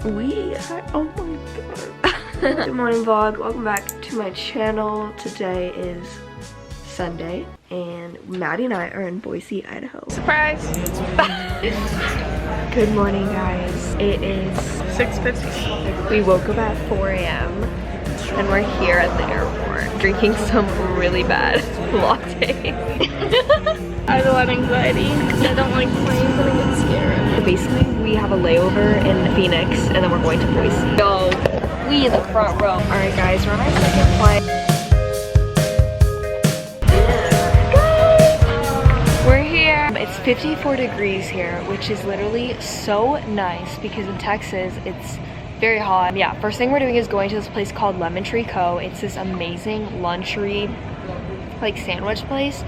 Oh my god. Good morning vlog, welcome back to my channel. Today is Sunday and Maddie and I are in Boise, Idaho. Surprise! Good morning guys, it is 6:50. We woke up at 4 a.m. and we're here at the airport drinking some really bad latte. I have a lot of anxiety. I don't like planes and I get scared. Basically, we have a layover in Phoenix and then we're going to Boise. So, we in the front row. Alright guys, we're on our second flight. We're here. It's 54 degrees here, which is literally so nice because in Texas, it's very hot. Yeah, first thing we're doing is going to this place called Lemon Tree Co. It's this amazing lunchery, like sandwich place.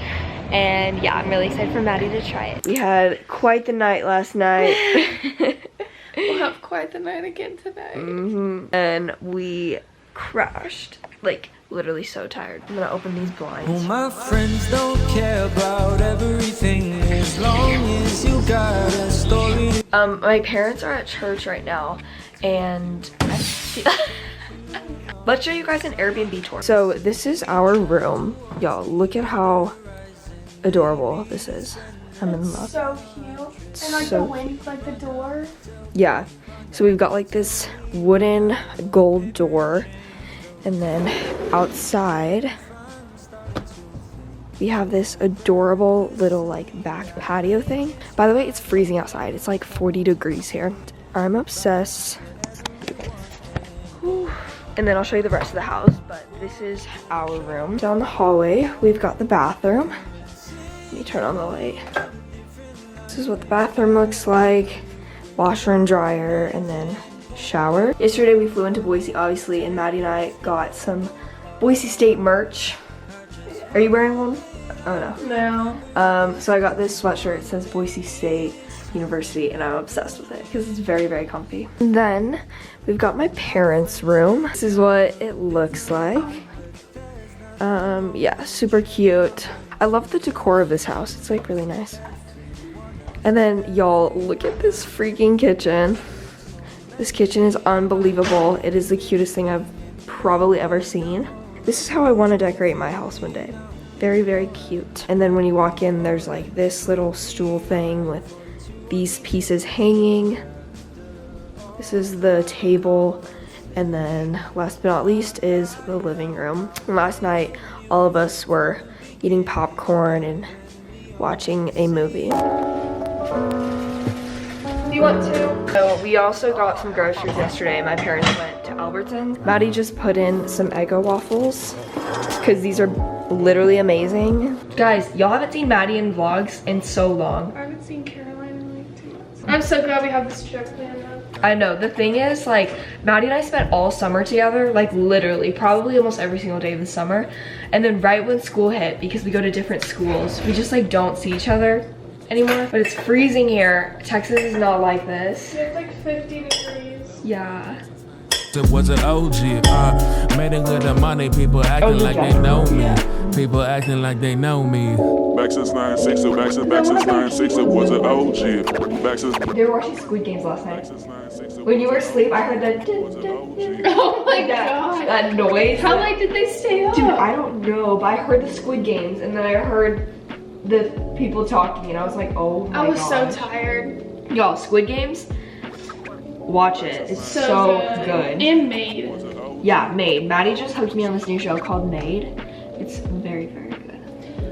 And yeah, I'm really excited for Maddie to try it. We had quite the night last night. We'll have quite the night again tonight. And we crashed. Like, literally so tired. I'm gonna open these blinds. Well, my friends don't care about everything as long as you got a story. My parents are at church right now, and let's show you guys an Airbnb tour. So this is our room. Y'all, look at how adorable this is. I'm in love. So cute. And like the wind, like the door. Yeah. So we've got like this wooden gold door, and then outside we have this adorable little like back patio thing. By the way, it's freezing outside. It's like 40 degrees here. I'm obsessed. Whew. And then I'll show you the rest of the house, but this is our room. Down the hallway, we've got the bathroom. Let me turn on the light. This is what the bathroom looks like. Washer and dryer, and then shower. Yesterday we flew into Boise, obviously, and Maddie and I got some Boise State merch. Are you wearing one? Oh no. No. So I got this sweatshirt. It says Boise State University, and I'm obsessed with it because it's very, very comfy. And then we've got my parents' room. This is what it looks like. Yeah, super cute. I love the decor of this house. It's like really nice. And then y'all, look at this freaking kitchen. This kitchen is unbelievable. It is the cutest thing I've probably ever seen. This is how I want to decorate my house one day. Very, very cute. And then when you walk in, there's like this little stool thing with these pieces hanging. This is the table. And then last but not least is the living room. And last night, all of us were eating popcorn and watching a movie. Do you want to? So we also got some groceries yesterday. My parents went to Albertsons. Maddie just put in some Eggo waffles because these are literally amazing. Guys, y'all haven't seen Maddie in vlogs in so long. I haven't seen Caroline in like 2 months. I'm so glad we have this trip planned out. I know. The thing is, like, Maddie and I spent all summer together, like literally, probably almost every single day of the summer. And then right when school hit, because we go to different schools, we just like don't see each other anymore. But it's freezing here. Texas is not like this. It's like 50 degrees. Yeah. It was an OG, made it with the money, people acting like they know me. People acting like they know me. Back since 96, back since 96, it was an OG. Back since. They were watching Squid Games last night. When you were asleep, I heard that. Oh my god. That noise. How late did they stay up? Dude, I don't know, but I heard the Squid Games, and then I heard the people talking, and I was like, oh my god. I was so tired. Y'all, Squid Games, watch it. It's so good. And Made. Yeah, Made. Maddie just hooked me on this new show called Made. It's very, very good.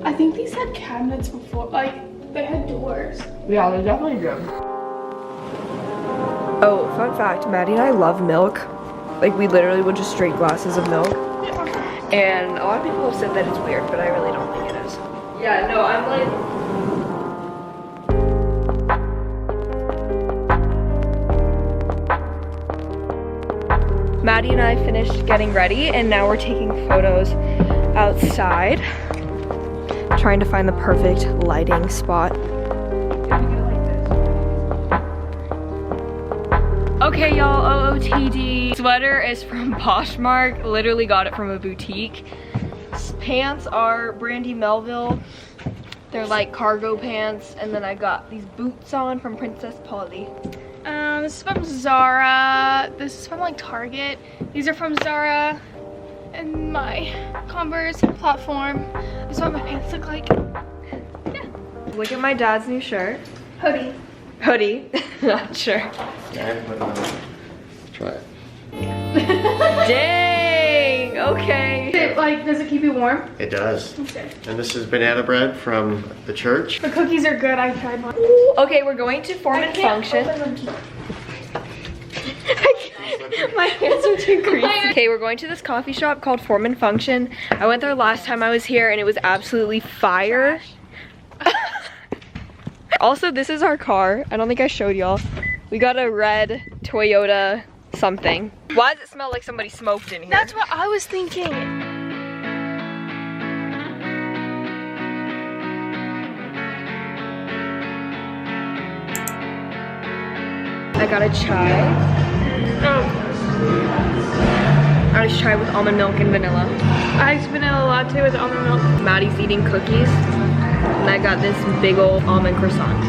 I think these had cabinets before, like they had doors. Yeah, they're definitely good. Oh, fun fact, Maddie and I love milk. Like, we literally would just drink glasses of milk. And a lot of people have said that it's weird, but I really don't think it is. Yeah, no, I'm like... Maddie and I finished getting ready, and now we're taking photos outside. Trying to find the perfect lighting spot. Okay, y'all, OOTD. Sweater is from Poshmark. Literally got it from a boutique. Pants are Brandy Melville. They're like cargo pants. And then I got these boots on from Princess Polly. This is from Zara. This is from like Target. These are from Zara. And my Converse platform. This is what my pants look like. Yeah. Look at my dad's new shirt. Hoodie. Hoodie. Not sure. Try it. Dang. Okay. Does it keep you warm? It does. Okay. And this is banana bread from the church. The cookies are good. I tried one. Okay, we're going to form and function. My hands are too greasy. Okay, we're going to this coffee shop called Form and Function. I went there last time I was here and it was absolutely fire. Also, this is our car. I don't think I showed y'all. We got a red Toyota something. Why does it smell like somebody smoked in here? That's what I was thinking. I got a chai. Irish chai with almond milk and vanilla. Iced vanilla latte with almond milk. Maddie's eating cookies. And I got this big old almond croissant.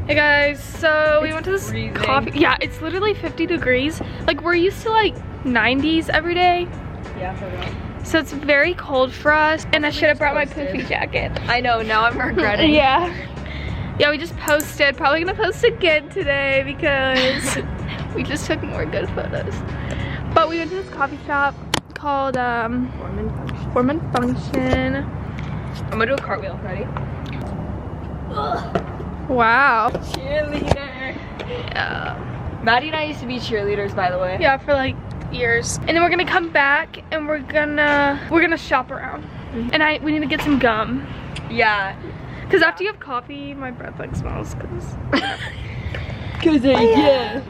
Hey guys, so we went to this coffee. Yeah, it's literally 50 degrees. Like we're used to like 90s every day. Yeah, for real. So it's very cold for us. And I should have brought my poofy jacket. I know, now I'm regretting. Yeah. Yeah, we just posted. Probably gonna post again today because we just took more good photos. But we went to this coffee shop called Form and Function. I'm gonna do a cartwheel. Ready? Wow. Cheerleader. Yeah. Maddie and I used to be cheerleaders, by the way. Yeah, for like years. And then we're gonna come back and we're gonna shop around. And we need to get some gum. Yeah. Cause after you have coffee, my breath like smells. Yeah.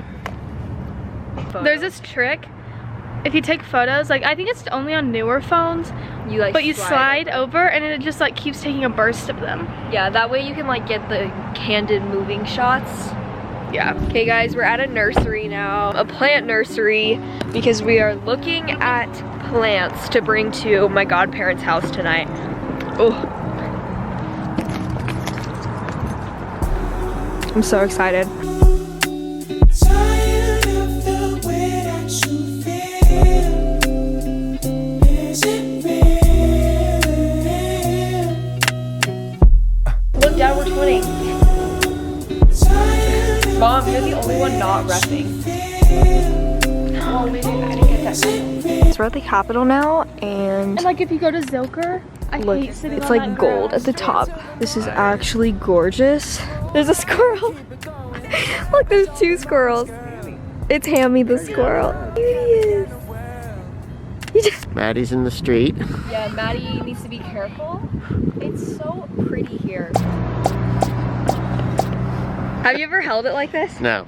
There's this trick. If you take photos, like I think it's only on newer phones, You like but you slide over and it just like keeps taking a burst of them. Yeah, that way you can like get the candid moving shots. Yeah. Okay guys, we're at a nursery now, a plant nursery, because we are looking at plants to bring to my godparents' house tonight. Oh. I'm so excited. Look, Dad, we're twinning. Mom, you're the only one not repping. Oh, maybe I didn't get that. So we're at the Capitol now, and like if you go to Zilker, I look, hate sitting it's on like that gold grass. at the top. This is actually gorgeous. There's a squirrel. Look, there's two squirrels. It's Hammy the squirrel. Here he is. Maddie's in the street. Yeah, Maddie needs to be careful. It's so pretty here. Have you ever held it like this? No,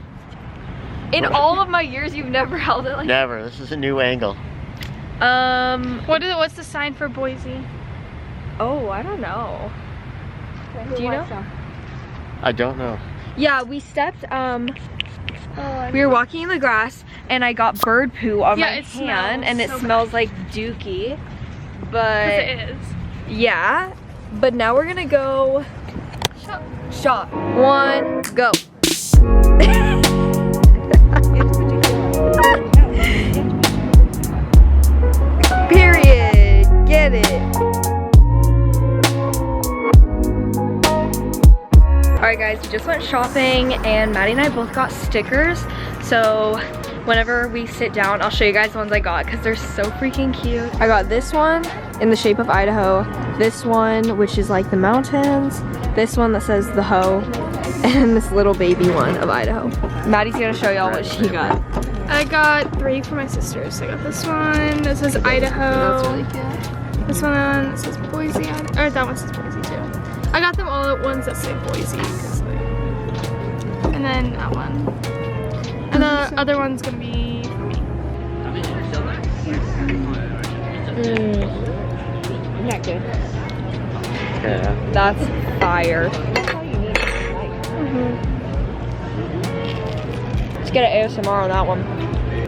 In all of my years, you've never held it like never. This is a new angle. What's the sign for Boise? Oh, I don't know. Do you know? I don't know. Yeah, we stepped, we were walking in the grass and I got bird poo on my hand and it smells like dookie. But It is. yeah, but now we're gonna go shop. 1, go. Period. Get it. Alright guys, we just went shopping and Maddie and I both got stickers. So whenever we sit down, I'll show you guys the ones I got because they're so freaking cute. I got this one in the shape of Idaho. This one, which is like the mountains. This one that says the hoe. And this little baby one of Idaho. Maddie's gonna show y'all what she got. I got 3 for my sisters. I got this one that says Idaho. That's really cute. This one that says Boise. Or that one says Boise too. I got them all at ones that say Boise. And then that one. And the other one's gonna be for me. Not good. Yeah. That's fire. Let's get an ASMR on that one.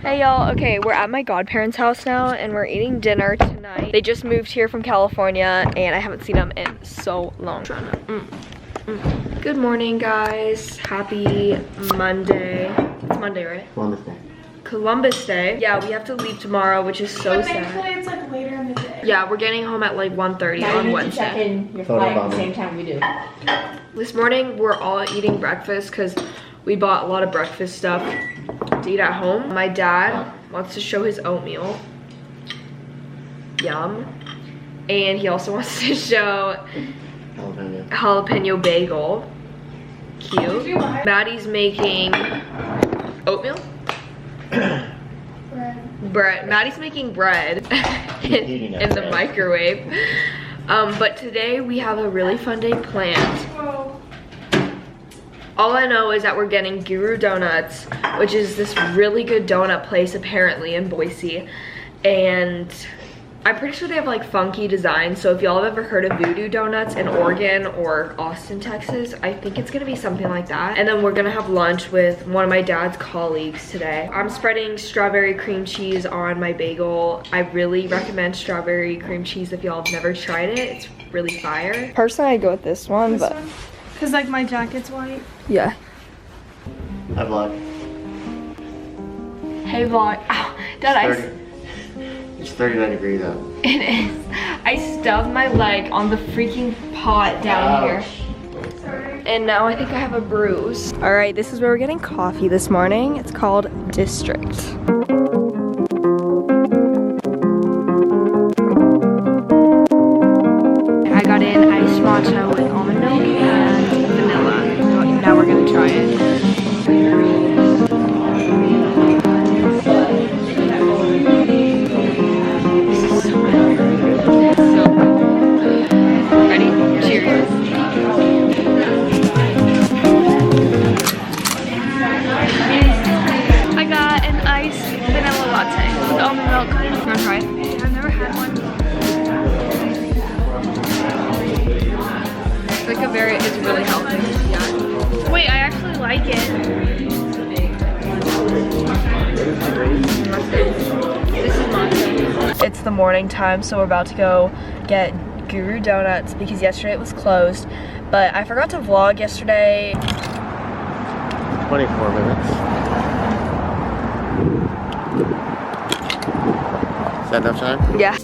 Hey y'all, okay, we're at my godparents' house now and we're eating dinner tonight. night. They just moved here from California and I haven't seen them in so long. Good morning, guys. Happy Monday. It's Monday, right? Columbus Day. Yeah, we have to leave tomorrow, which is so sad. Thankfully, it's like later in the day. Yeah, we're getting home at like 1:30 on Wednesday. Check in your flight at the same time we do. This morning, we're all eating breakfast because we bought a lot of breakfast stuff to eat at home. My dad wants to show his oatmeal. Yum. And he also wants to show jalapeno bagel. Cute. Maddie's making oatmeal? Bread. Maddie's making bread in the microwave. But today we have a really fun day planned. All I know is that we're getting Guru Donuts, which is this really good donut place apparently in Boise. And I'm pretty sure they have like funky designs, so if y'all have ever heard of Voodoo Donuts in Oregon or Austin, Texas, I think it's gonna be something like that. And then we're gonna have lunch with one of my dad's colleagues today. I'm spreading strawberry cream cheese on my bagel. I really recommend strawberry cream cheese if y'all have never tried it. It's really fire. Personally, I'd go with this one, but... Because like my jacket's white. Yeah. Hi, vlog. Hey vlog. Ow, Dad, It's 39 degrees out. It is. I stubbed my leg on the freaking pot down here. Sorry. And now I think I have a bruise. All right, this is where we're getting coffee this morning. It's called District. I got in iced matcha with almond milk and vanilla. Now we're gonna try it. It's really healthy. Yeah. Wait, I actually like it. This is matcha. It's the morning time, so we're about to go get Guru Donuts because yesterday it was closed. But I forgot to vlog yesterday. 24 minutes. Is that enough time? Yeah.